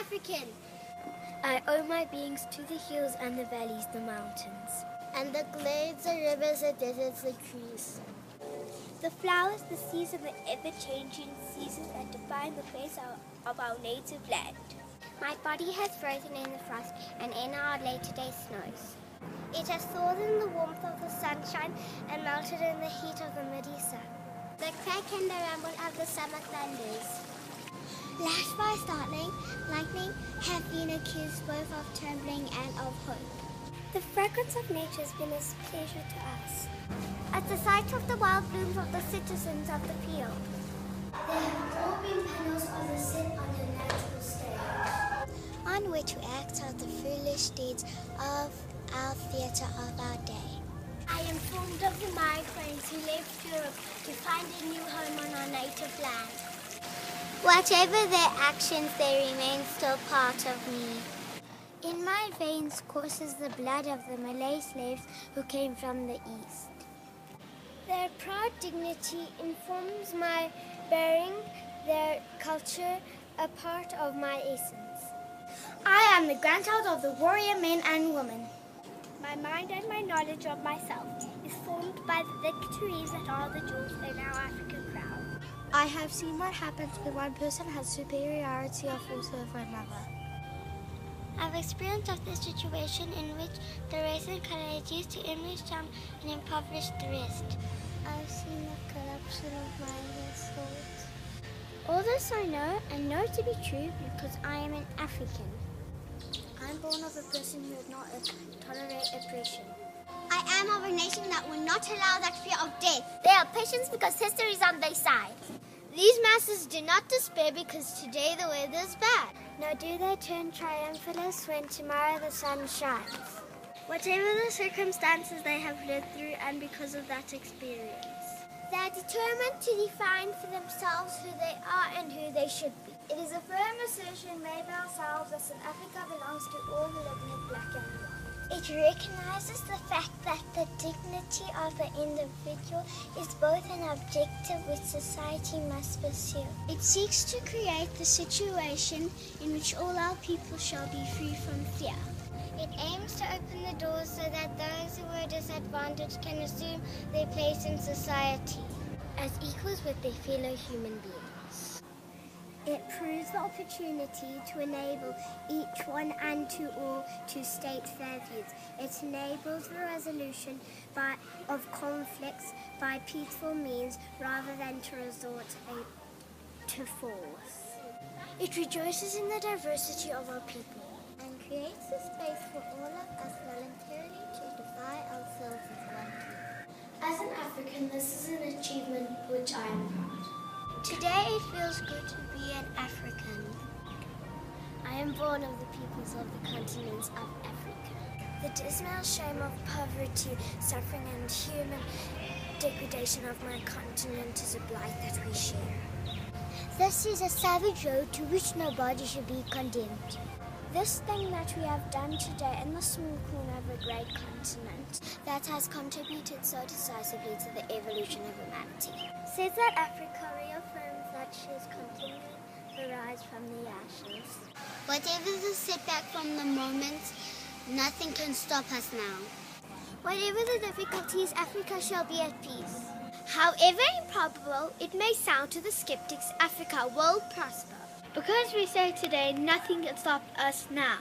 African. I owe my beings to the hills and the valleys, the mountains. And the glades, the rivers, the deserts, the trees. The flowers, the seas, and the ever-changing seasons that define the face of our native land. My body has frozen in the frost and in our later-day snows. It has thawed in the warmth of the sunshine and melted in the heat of the midday sun. The crack and the rumble of the summer thunders, lashed by startling lightning, have been accused both of trembling and of hope. The fragrance of nature has been a pleasure to us. At the sight of the wild blooms of the citizens of the field, there have all been panels of the set on a natural stage, on which we act out the foolish deeds of our theatre of our day. I am informed of the migrants who left Europe to find a new home on our native land. Whatever their actions, they remain still part of me. In my veins courses the blood of the Malay slaves who came from the east. Their proud dignity informs my bearing, their culture a part of my essence. I am the grandchild of the warrior men and women. My mind and my knowledge of myself is formed by the victories that are the jewels in our African crown. I have seen what happens when one person has superiority of force over another. I've experienced of this situation in which the race and color is used to enrich some and impoverish the rest. I've seen the corruption of mindless thoughts. All this I know and know to be true because I am an African. I'm born of a person who would not tolerate oppression. I am of a nation that will not allow that fear of death. They are patient because history is on their side. These masses do not despair because today the weather is bad. Nor do they turn triumphalist when tomorrow the sun shines. Whatever the circumstances they have lived through and because of that experience, they are determined to define for themselves who they are and who they should be. It is a firm assertion made by ourselves that South Africa belongs to all who live in it, black and white. It recognizes the fact that the dignity of the individual is both an objective which society must pursue. It seeks to create the situation in which all our people shall be free from fear. It aims to open the doors so that those who are disadvantaged can assume their place in society as equals with their fellow human beings. It proves the opportunity to enable each one and to all to state their views. It enables the resolution of conflicts by peaceful means rather than to resort to force. It rejoices in the diversity of our people and creates a space for all of us voluntarily to defy ourselves as one people. As an African, this is an achievement which I am proud. Today it feels good to be an African. I am born of the peoples of the continents of Africa. The dismal shame of poverty, suffering and human degradation of my continent is a blight that we share. This is a savage road to which nobody should be condemned. This thing that we have done today in the small corner of a great continent that has contributed so decisively to the evolution of humanity says that Africa reaffirms that she is continuing to rise from the ashes. Whatever the setback from the moment, nothing can stop us now. Whatever the difficulties, Africa shall be at peace. However improbable it may sound to the skeptics, Africa will prosper. Because we say today, nothing can stop us now.